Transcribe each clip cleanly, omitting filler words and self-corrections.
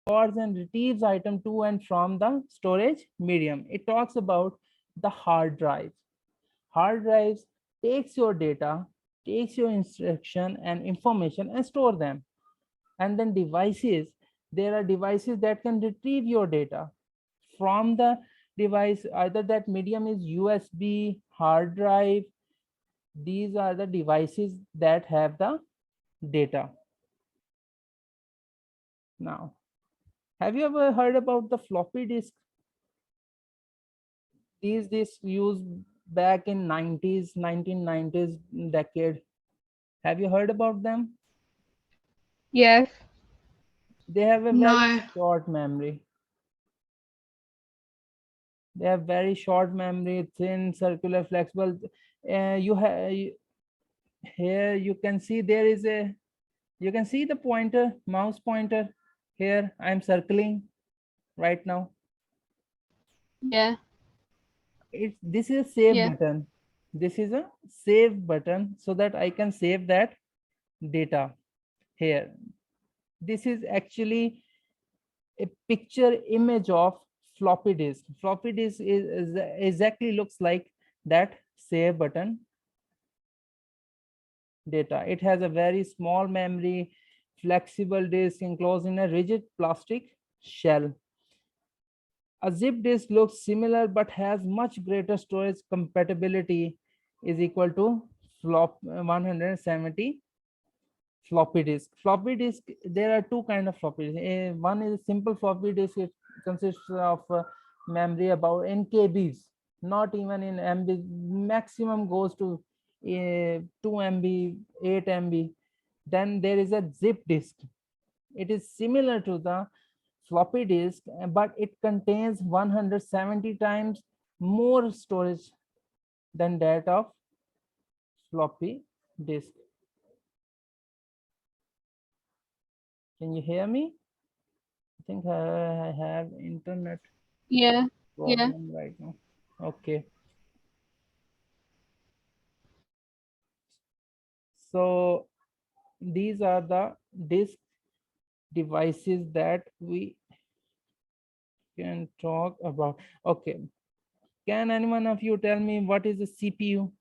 stores and retrieves item to and from the storage medium. It talks about the hard drive. Hard drives takes your data, takes your instruction and information and store them. And then devices, there are devices that can retrieve your data from the device. Either that medium is USB, hard drive. These are the devices that have the data. Now, have you ever heard about the floppy disk? These disks used back in 90s, 1990s decade. Have you heard about them? Yes. They have a very No. short memory. They have very short memory, thin, circular, flexible. You have here you can see there is a, you can see the pointer, mouse pointer here. I'm circling right now. Yeah. This is a save Yeah. button. This is a save button so that I can save that data here. This is actually a picture image of floppy disk. Floppy disk is exactly looks like that save button data. It has a very small memory, flexible disk enclosed in a rigid plastic shell. A zip disk looks similar but has much greater storage compatibility, is equal to flop 170 floppy disk. Floppy disk, there are two kind of floppy disk. One is simple floppy disk. It consists of memory about in kbs, not even in mb. Maximum goes to 2 MB, 8 MB. Then there is a zip disk. It is similar to the floppy disk, but it contains 170 times more storage than that of floppy disk. Can you hear me? I think I have internet Yeah. Yeah. problem right now. Okay. So these are the disk devices that we can talk about. Okay. Can anyone of you tell me what is a CPU?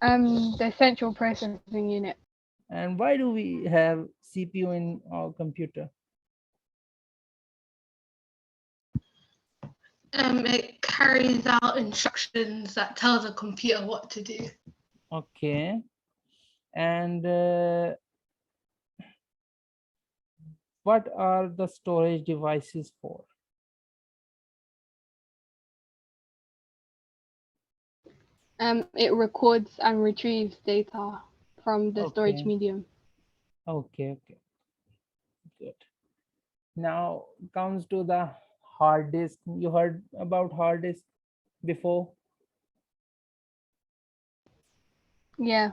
The central processing unit. And why do we have CPU in our computer? It carries out instructions that tells a computer what to do. Okay. And what are the storage devices for? It records and retrieves data from the storage Okay. medium. Okay. Okay. Good. Now comes to the hard disk. You heard about hard disk before? Yeah.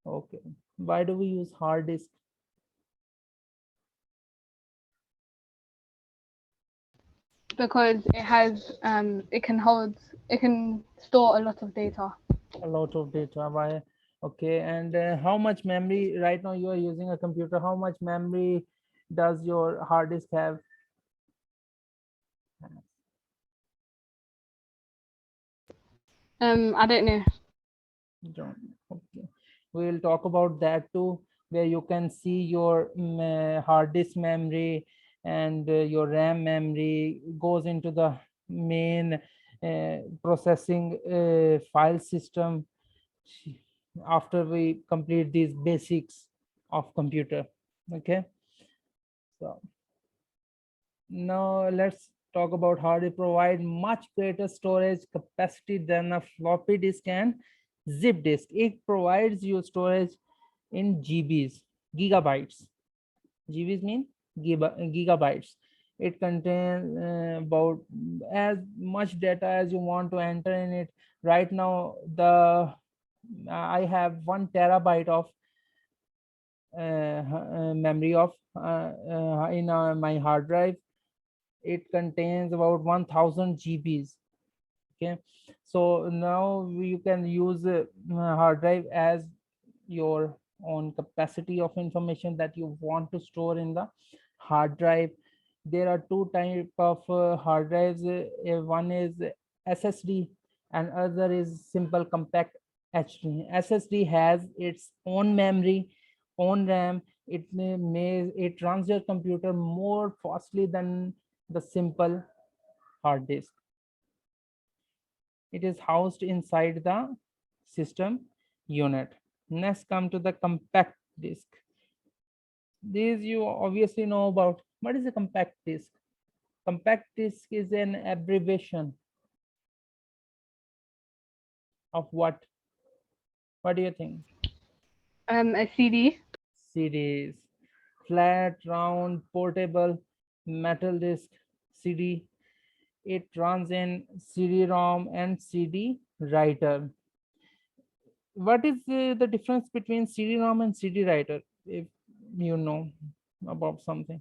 Okay. Why do we use hard disk? Because it can store a lot of data. A lot of data. Why? Okay. And how much memory right now you are using a computer? How much memory does your hard disk have? I don't know. Don't. Okay. We will talk about that too, where you can see your hard disk memory and your RAM memory goes into the main processing file system after we complete these basics of computer. Okay. So now let's talk about how they provide much greater storage capacity than a floppy disk and zip disk. It provides you storage in GBs, gigabytes. GBs mean gigabytes. It contains about as much data as you want to enter in it. Right now, I have 1 terabyte of memory of in my hard drive. It contains about 1000 GBs. Okay, so now you can use hard drive as your on capacity of information that you want to store in the hard drive. There are two type of hard drives. One is SSD and other is simple compact HD. SSD has its own memory, own RAM. It runs your computer more fastly than the simple hard disk. It is housed inside the system unit. Next, come to the compact disk. These you obviously know about. What is a compact disk? Compact disk is an abbreviation of what? What do you think? A CD. CDs. Flat, round, portable, metal disk, CD. It runs in CD-ROM and CD writer. What is the difference between CD-ROM and CD writer, if you know about something?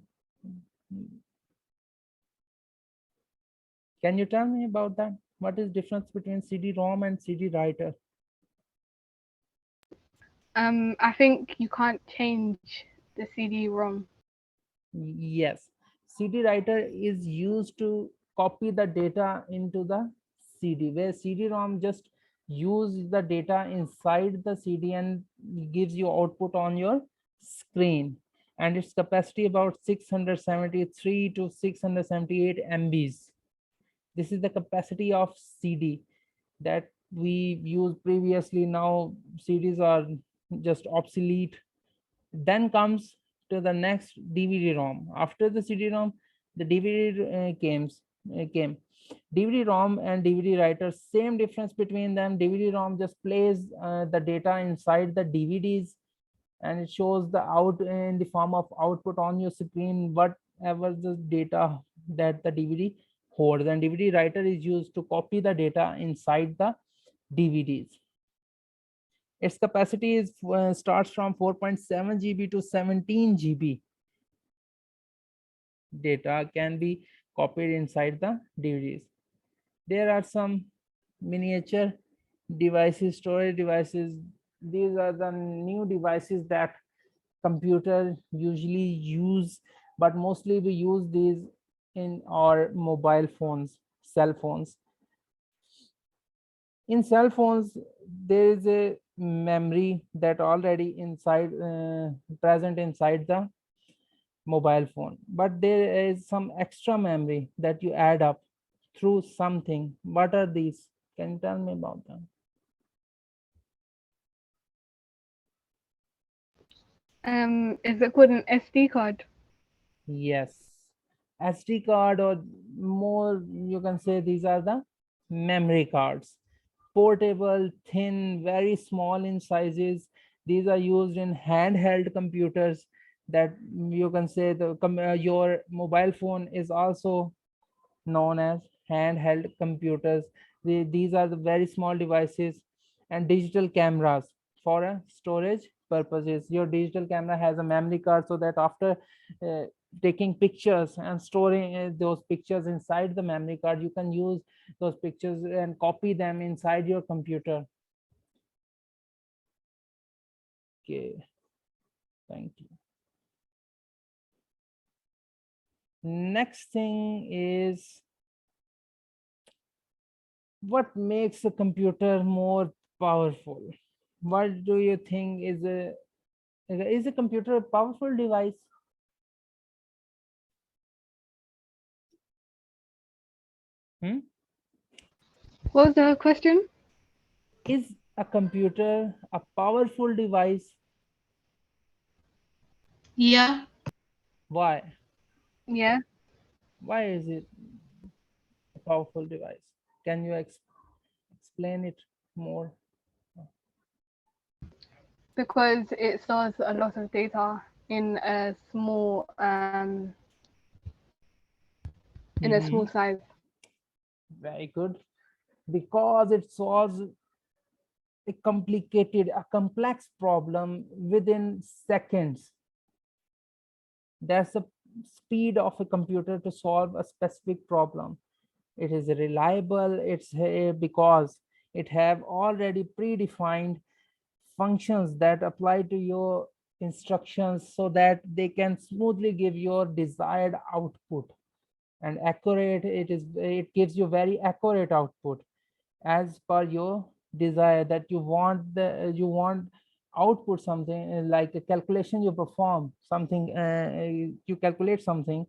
Can you tell me about that? What is difference between CD-ROM and CD writer? I think you can't change the CD-ROM. Yes, CD writer is used to copy the data into the CD, where CD-ROM just use the data inside the CD and gives you output on your screen. And its capacity about 673 to 678 MBs. This is the capacity of CD that we used previously. Now CDs are just obsolete. Then comes to the next DVD-ROM. After the CD-ROM, the DVD came. DVD-ROM and DVD writer, same difference between them. DVD-ROM just plays the data inside the DVDs, and it shows the out in the form of output on your screen, whatever the data that the DVD holds. And DVD writer is used to copy the data inside the DVDs. Its capacity is starts from 4.7 GB to 17 GB. Data can be copied inside the DVDs. There are some miniature devices, storage devices. These are the new devices that computer usually use, but mostly we use these in our mobile phones, cell phones. In cell phones, there is a memory that already inside present inside the mobile phone, but there is some extra memory that you add up through something. What are these? Can you tell me about them? Is it called an SD card? Yes, SD card, or more you can say these are the memory cards. Portable, thin, very small in sizes. These are used in handheld computers, that you can say your mobile phone is also known as handheld computers. These are the very small devices. And digital cameras for storage purposes. Your digital camera has a memory card, so that after uh, taking pictures and storing those pictures inside the memory card, you can use those pictures and copy them inside your computer. Okay, thank you. Next thing is, what makes a computer more powerful? What do you think is a computer a powerful device? What was the question? Is a computer a powerful device? Yeah. Why? Yeah, Why is it a powerful device? Can you explain it more? because it stores a lot of data in a small Mhm. size. Very good. Because it solves a complex problem within seconds. That's the speed of a computer to solve a specific problem. It is reliable. It's because it have already predefined functions that apply to your instructions so that they can smoothly give your desired output. And accurate, it gives you very accurate output as per your desire, that you want output something, like a calculation you perform something, you calculate something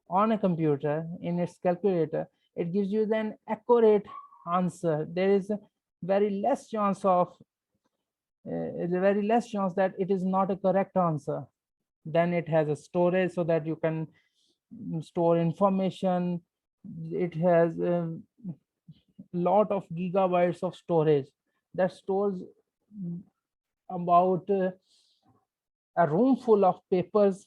on a computer in its calculator, it gives you then accurate answer. There is a very less chance of very less chance that it is not a correct answer. Then it has a storage so that you can store information. It has a lot of gigabytes of storage that stores about a room full of papers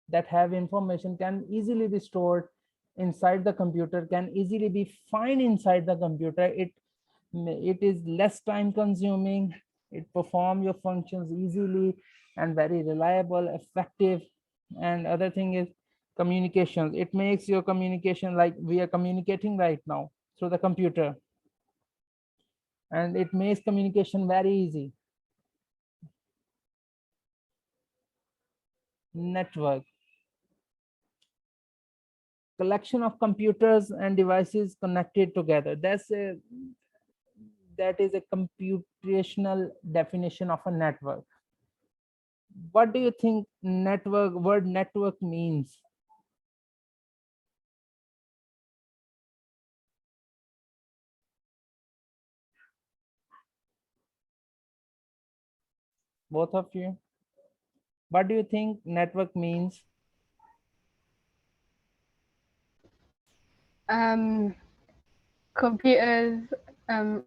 that have information, can easily be stored inside the computer, can easily be found inside the computer. It is less time consuming, it perform your functions easily and very reliable, effective. And other thing is communications. It makes your communication, like we are communicating right now through the computer, and it makes communication very easy. Network, collection of computers and devices connected together. That is a computational definition of a network. What do you think word network means? Both of you, what do you think network means? Computers,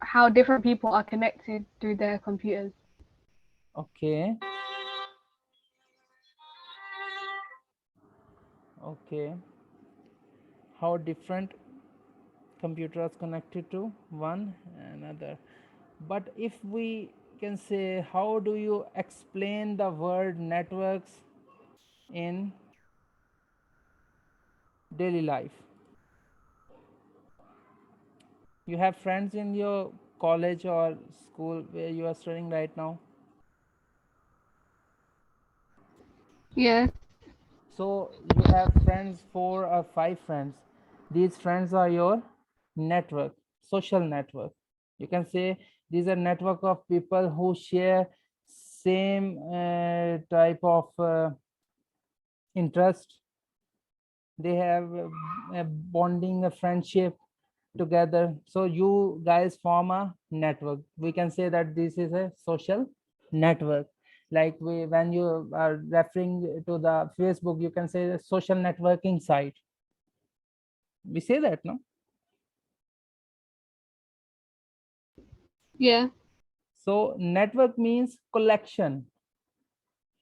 how different people are connected through their computers. Okay, okay, how different computers connected to one another. But if we can say, how do you explain the word networks in daily life? You have friends in your college or school where you are studying right now? Yes. So you have friends, 4 or 5 friends. These friends are your network, social network. You can say these are network of people who share same type of interest. They have a bonding, a friendship together. So you guys form a network. We can say that this is a social network. Like when you are referring to the Facebook, you can say the social networking site. We say that, no? Yeah. So network means collection.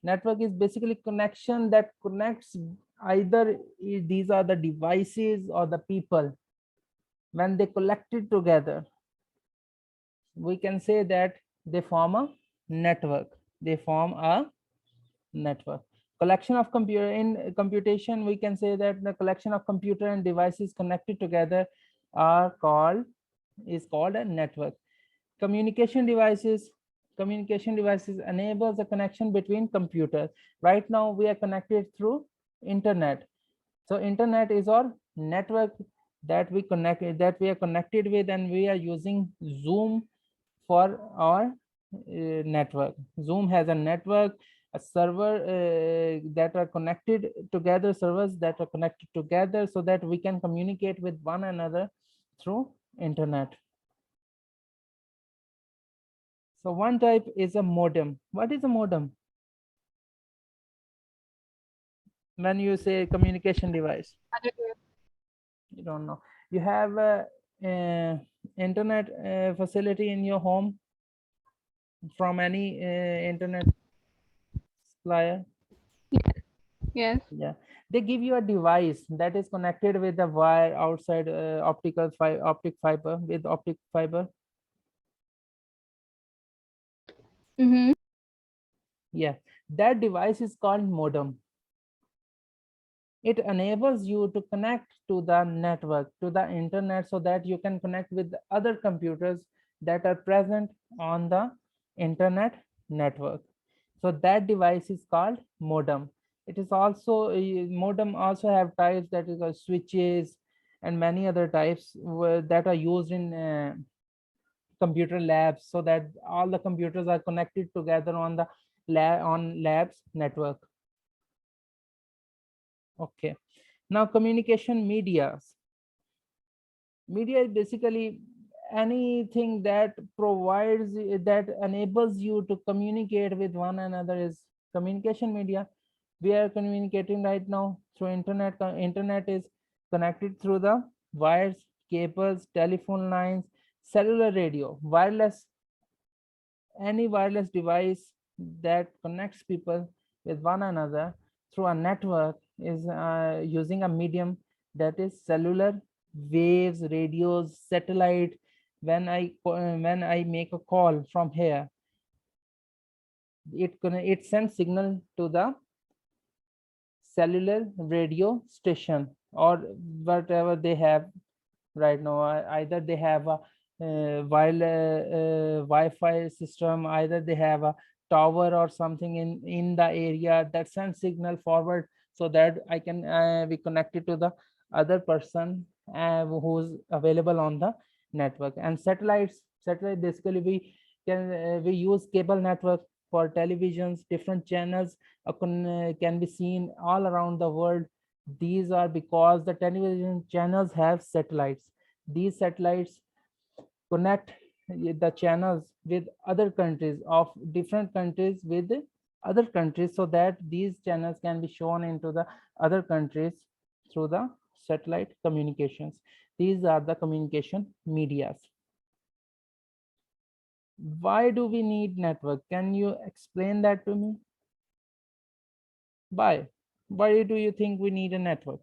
Network is basically connection that connects either these are the devices or the people. When they collected together, we can say that they form a network. They form a network. Collection of computer in computation, we can say that the collection of computer and devices connected together are called is called a network. Communication devices enables the connection between computers. Right now we are connected through internet. So internet is our network that we are connected with, and we are using Zoom for our network. Zoom has a network, a server that are connected together, servers that are connected together so that we can communicate with one another through internet. So one type is a modem. What is a modem? When you say communication device, I don't know. you don't know. You have a internet facility in your home from any internet supplier. Yes. Yeah, they give you a device that is connected with the wire outside, optic fiber, with optic fiber. Mhm. Yeah, that device is called modem. It enables you to connect to the network, to the internet, so that you can connect with the other computers that are present on the internet network. So that device is called modem. It is also modem also have types, that is called switches and many other types that are used in computer labs, so that all the computers are connected together on the labs network. Okay, now communication medias. Media is basically anything that provides, that enables you to communicate with one another is communication media. We are communicating right now through internet. Internet is connected through the wires, cables, telephone lines, cellular radio, wireless, any wireless device that connects people with one another through a network is using a medium, that is cellular, waves, radios, satellite. When I make a call from here, it sends signal to the cellular radio station or whatever they have right now. Either they have a Wi-Fi system, either they have a tower or something in the area that sends signal forward, so that I can be connected to the other person who's available on the network. And satellite basically we use cable network for televisions. Different channels can be seen all around the world. These are because the television channels have satellites. These satellites connect the channels with other countries, of different countries with other countries, so that these channels can be shown into the other countries through the satellite communications. These are the communication medias. Why do we need network? Can you explain that to me? Why do you think we need a network?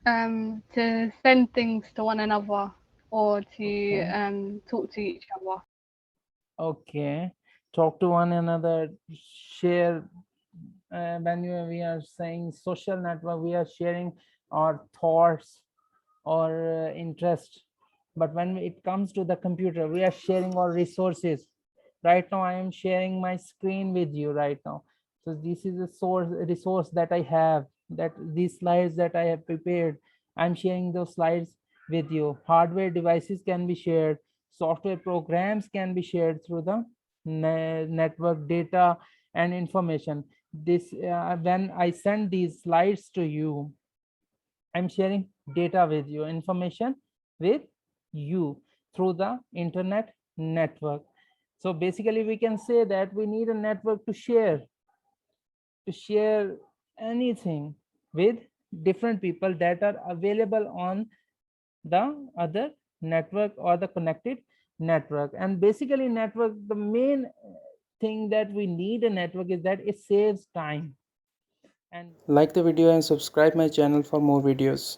To send things to one another or to Okay. talk to each other. Okay, talk to one another, share. When we are saying social network, we are sharing our thoughts or interest. But when it comes to the computer, we are sharing our resources. Right now I am sharing my screen with you right now. So this is a resource that I have, that these slides that I have prepared, I'm sharing those slides with you. Hardware devices can be shared, software programs can be shared through the network. Data and information, this when I send these slides to you, I'm sharing data with you, information with you through the internet network. So basically we can say that we need a network to share anything with different people that are available on the other network or the connected network. And basically network, the main thing that we need a network is that it saves time. And Like the video and subscribe my channel for more videos.